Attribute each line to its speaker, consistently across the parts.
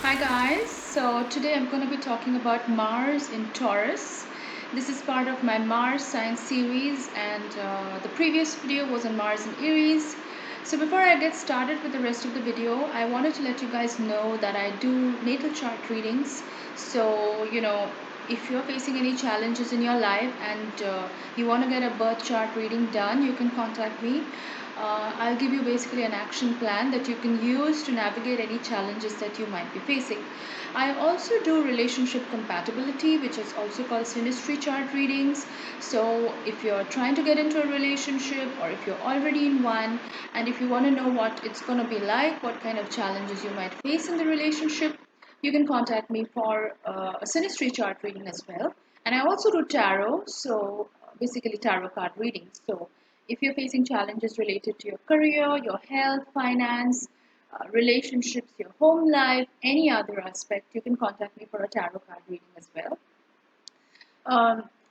Speaker 1: Hi guys, so today I'm going to be talking about Mars in Taurus. This is part of my Mars science series, and the previous video was on Mars in Aries. So before I get started with the rest of the video, I wanted to let you guys know that I do natal chart readings. So, if you're facing any challenges in your life and you want to get a birth chart reading done, you can contact me. I'll give you basically an action plan that you can use to navigate any challenges that you might be facing. I also do relationship compatibility, which is also called synastry chart readings. So if you're trying to get into a relationship or if you're already in one, and if you want to know what it's going to be like, what kind of challenges you might face in the relationship, you can contact me for a synastry chart reading as well. And I also do tarot, so basically tarot card readings. So if you're facing challenges related to your career, your health, finance, relationships, your home life, any other aspect, you can contact me for a tarot card reading as well.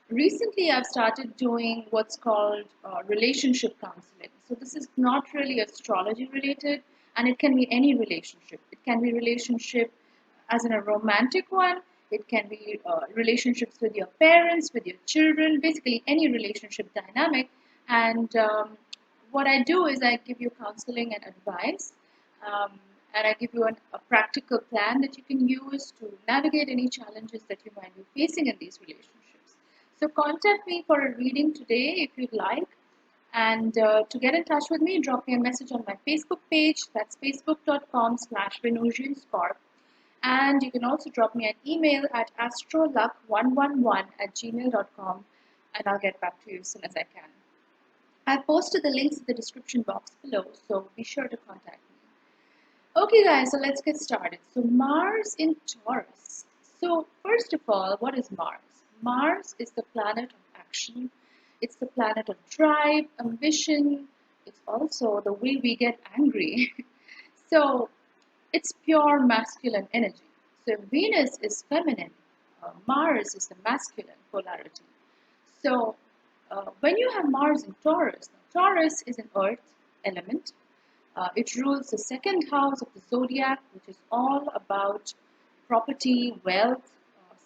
Speaker 1: Recently, I've started doing what's called relationship counseling. So this is not really astrology related, and it can be any relationship. It can be relationship as in a romantic one. It can be relationships with your parents, with your children, basically any relationship dynamic. And what I do is I give you counseling and advice, um, and I give you a practical plan that you can use to navigate any challenges that you might be facing in these relationships. So contact me for a reading today if you'd like. And to get in touch with me, drop me a message on my Facebook page. That's facebook.com/Venusianscorp. And you can also drop me an email at astroluck111@gmail.com, and I'll get back to you as soon as I can. I've posted the links in the description box below, so be sure to contact me. Okay, guys, so let's get started. So, Mars in Taurus. So, first of all, what is Mars? Mars is the planet of action, it's the planet of drive, ambition, it's also the way we get angry. So, it's pure masculine energy. So, Venus is feminine, Mars is the masculine polarity. So, when you have Mars in Taurus, Taurus is an earth element. It rules the second house of the zodiac, which is all about property, wealth,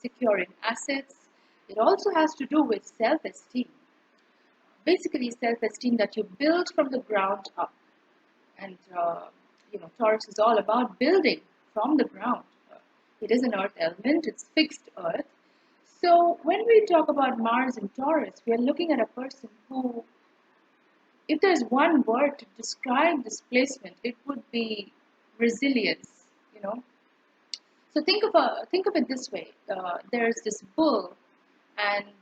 Speaker 1: securing assets. It also has to do with self esteem. Basically, self esteem that you build from the ground up. And, Taurus is all about building from the ground. It is an earth element, it's fixed earth. So, when we talk about Mars in Taurus, we are looking at a person who, if there's one word to describe this placement, it would be resilience. You know. So think of it this way: there's this bull, and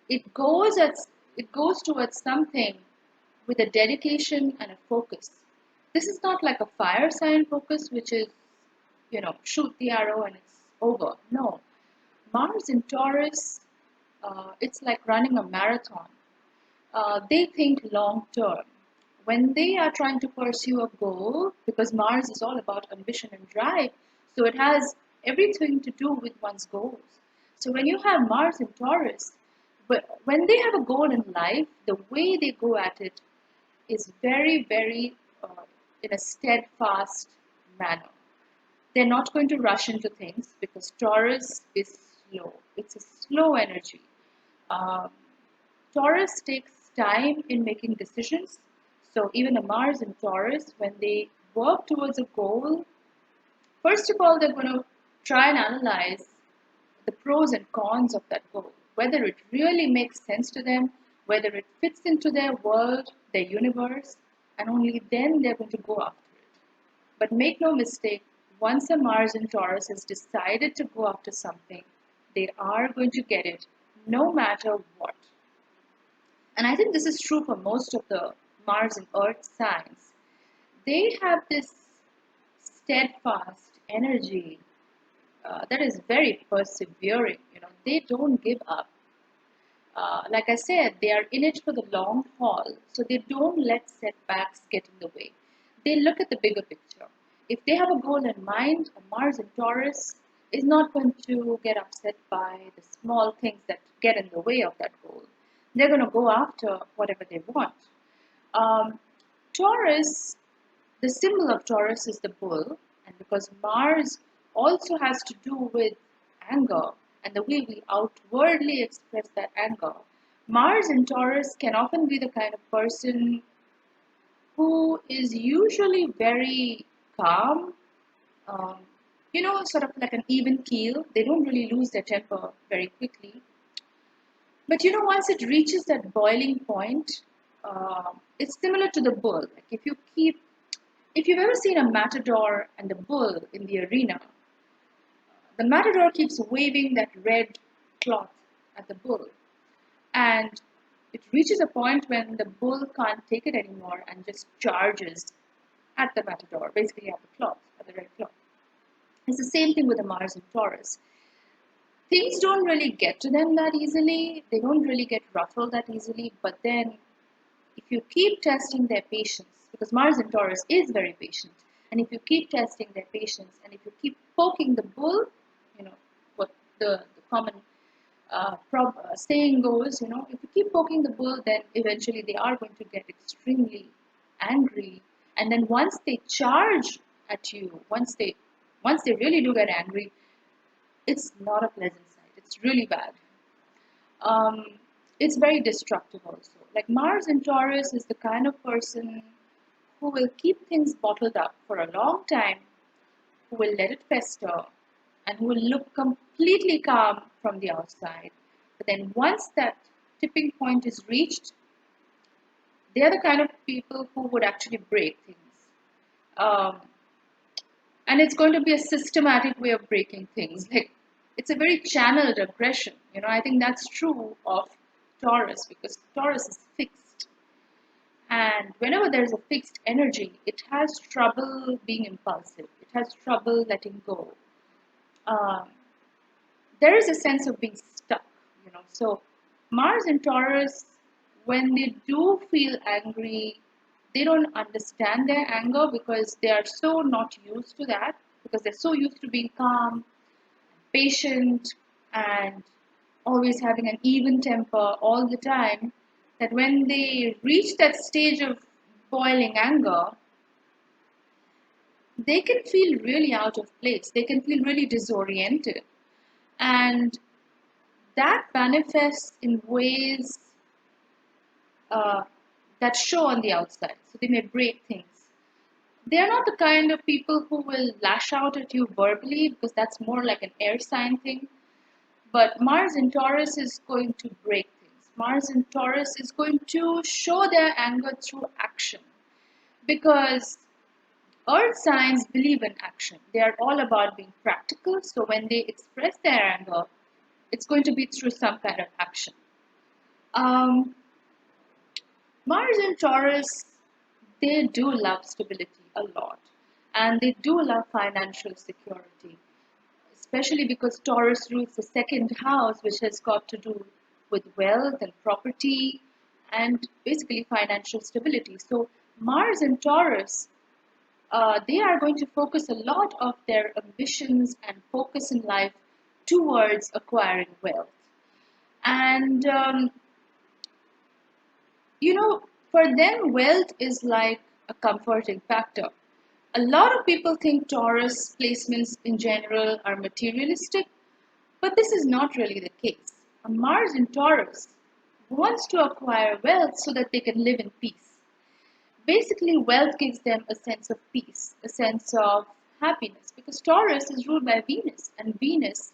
Speaker 1: it goes at it goes towards something with a dedication and a focus. This is not like a fire sign focus, which is shoot the arrow and it's over. No, Mars in Taurus, it's like running a marathon. They think long term. When they are trying to pursue a goal, because Mars is all about ambition and drive, so it has everything to do with one's goals. So when you have Mars in Taurus, but when they have a goal in life, the way they go at it is very, very in a steadfast manner. They're not going to rush into things because Taurus is slow. It's a slow energy. Um, Taurus takes time in making decisions. So even a Mars in Taurus, when they work towards a goal, first of all, they're going to try and analyze the pros and cons of that goal, whether it really makes sense to them, whether it fits into their world, their universe, and only then they're going to go after it. But make no mistake, once a Mars in Taurus has decided to go after something, they are going to get it no matter what. And I think this is true for most of the Mars and Earth signs. They have this steadfast energy that is very persevering. They don't give up. Like I said, they are in it for the long haul, so they don't let setbacks get in the way. They look at the bigger picture. If they have a goal in mind, a Mars in Taurus is not going to get upset by the small things that get in the way of that goal. They're going to go after whatever they want. Um, Taurus, the symbol of Taurus is the bull, and the because Mars also has to do with anger and the way we outwardly express that anger. Mars in Taurus can often be the kind of person who is usually very calm, um, sort of like an even keel. They don't really lose their temper very quickly. But once it reaches that boiling point, it's similar to the bull. Like if you've ever seen a matador and a bull in the arena, the matador keeps waving that red cloth at the bull, and it reaches a point when the bull can't take it anymore and just charges at the matador, basically at the cloth, at the red cloth. It's the same thing with the Mars and Taurus. Things don't really get to them that easily. They don't really get ruffled that easily. But then, if you keep testing their patience, because Mars in Taurus is very patient, and if you keep testing their patience, and if you keep poking the bull, what the common saying goes, if you keep poking the bull, then eventually they are going to get extremely angry. And then once they charge at you, once they really do get angry, it's not a pleasant sight. It's really bad. Um, it's very destructive also. Like Mars in Taurus is the kind of person who will keep things bottled up for a long time, who will let it fester, and who will look completely calm from the outside. But then once that tipping point is reached, they are the kind of people who would actually break things. Um, and it's going to be a systematic way of breaking things. Like it's a very channeled aggression. I think that's true of Taurus because Taurus is fixed. And whenever there's a fixed energy, it has trouble being impulsive. It has trouble letting go. Um, there is a sense of being stuck. So Mars and Taurus, when they do feel angry, they don't understand their anger because they are so not used to that, because they're so used to being calm, patient, and always having an even temper all the time, that when they reach that stage of boiling anger, they can feel really out of place. They can feel really disoriented. And that manifests in ways uh, that show on the outside. So they may break things. They are not the kind of people who will lash out at you verbally because that's more like an air sign thing. But Mars in Taurus is going to break things. Mars in Taurus is going to show their anger through action because Earth signs believe in action. They are all about being practical. So when they express their anger, it's going to be through some kind of action. Um, Mars and Taurus, they do love stability a lot and they do love financial security, especially because Taurus rules the second house, which has got to do with wealth and property and basically financial stability. So, Mars and Taurus, they are going to focus a lot of their ambitions and focus in life towards acquiring wealth. And for them, wealth is like a comforting factor. A lot of people think Taurus placements in general are materialistic, but this is not really the case. A Mars in Taurus wants to acquire wealth so that they can live in peace. Basically, wealth gives them a sense of peace, a sense of happiness, because Taurus is ruled by Venus, and Venus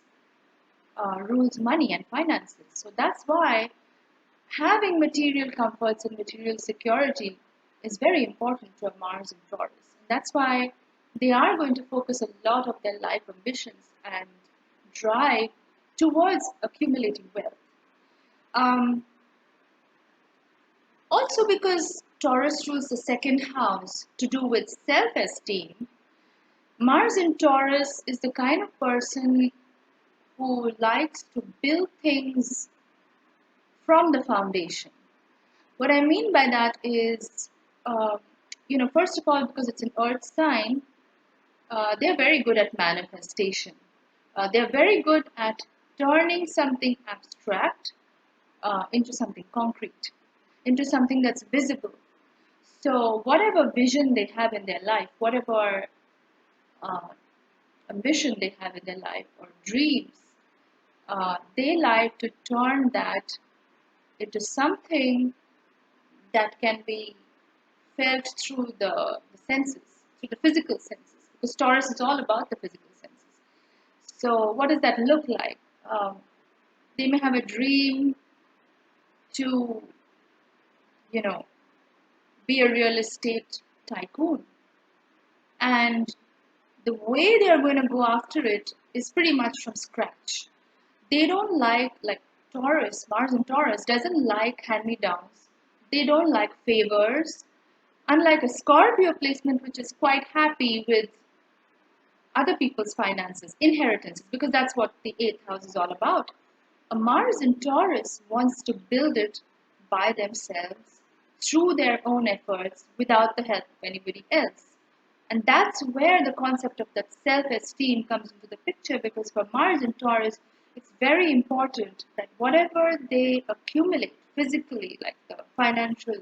Speaker 1: rules money and finances. So that's why having material comforts and material security is very important to a Mars in Taurus. And that's why they are going to focus a lot of their life ambitions and drive towards accumulating wealth. Um, Also, because Taurus rules the second house to do with self esteem, Mars in Taurus is the kind of person who likes to build things from the foundation. What I mean by that is, first of all, because it's an earth sign, they're very good at manifestation. They're very good at turning something abstract into something concrete, into something that's visible. So, whatever vision they have in their life, whatever ambition they have in their life or dreams, they like to turn that into something that can be felt through the senses, through the physical senses, because Taurus is all about the physical senses. So, what does that look like? They may have a dream to, you know, be a real estate tycoon, and the way they are going to go after it is pretty much from scratch. They don't like Taurus, Mars and Taurus doesn't like hand-me-downs. They don't like favors. Unlike a Scorpio placement, which is quite happy with other people's finances, inheritances, because that's what the eighth house is all about. A Mars in Taurus wants to build it by themselves through their own efforts without the help of anybody else. And that's where the concept of that self-esteem comes into the picture, because for Mars in Taurus, it's very important that whatever they accumulate physically, like the financial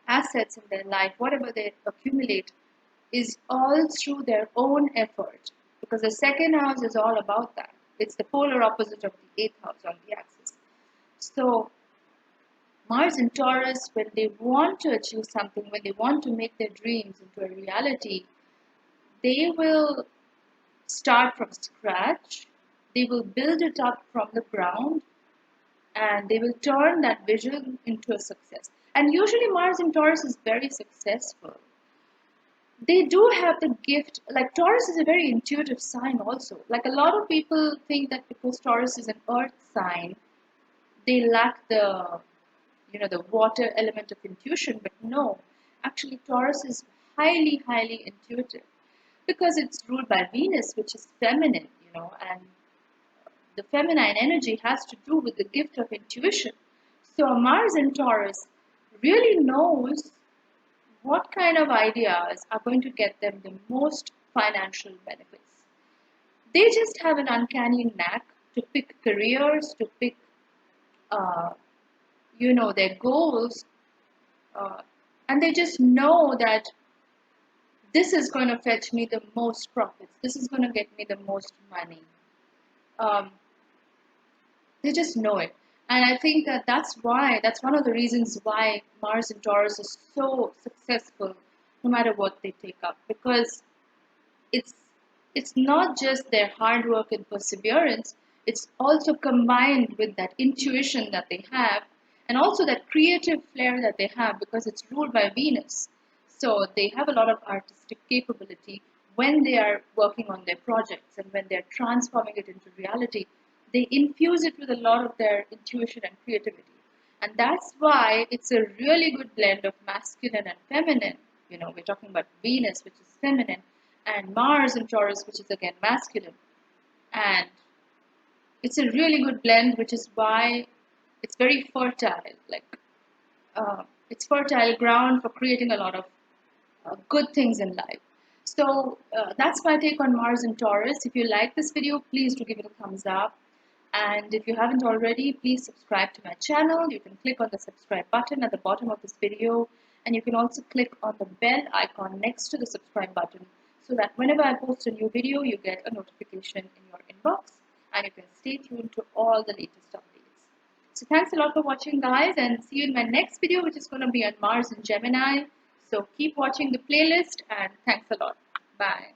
Speaker 1: assets in their life, whatever they accumulate, is all through their own effort. Because the second house is all about that. It's the polar opposite of the eighth house on the axis. So, Mars in Taurus, when they want to achieve something, when they want to make their dreams into a reality, they will start from scratch, they will build it up from the ground, and they will turn that vision into a success. And usually, Mars in Taurus is very successful. They do have the gift, like Taurus is a very intuitive sign, also. Like a lot of people think that because Taurus is an earth sign, they lack the water element of intuition, but no, actually, Taurus is highly intuitive because it's ruled by Venus, which is feminine, and the feminine energy has to do with the gift of intuition. So Mars in Taurus really knows what kind of ideas are going to get them the most financial benefits. They just have an uncanny knack to pick careers, to pick, their goals, uh, and they just know that this is going to fetch me the most profits. This is going to get me the most money. Um, they just know it. And I think that's one of the reasons why Mars in Taurus is so successful no matter what they take up. Because it's it's not just their hard work and perseverance, it's also combined with that intuition that they have and also that creative flair that they have because it's ruled by Venus. So they have a lot of artistic capability when they are working on their projects and when they're transforming it into reality. They infuse it with a lot of their intuition and creativity. And that's why it's a really good blend of masculine and feminine. We're talking about Venus, which is feminine, and Mars in Taurus, which is again masculine. And it's a really good blend, which is why it's very fertile. It's fertile ground for creating a lot of good things in life. So that's my take on Mars and Taurus. If you like this video, please do give it a thumbs up. And if you haven't already, please subscribe to my channel. You can click on the subscribe button at the bottom of this video. And you can also click on the bell icon next to the subscribe button so that whenever I post a new video, you get a notification in your inbox and you can stay tuned to all the latest updates. So thanks a lot for watching, guys, and see you in my next video, which is going to be on Mars and Gemini. So keep watching the playlist and thanks a lot. Bye.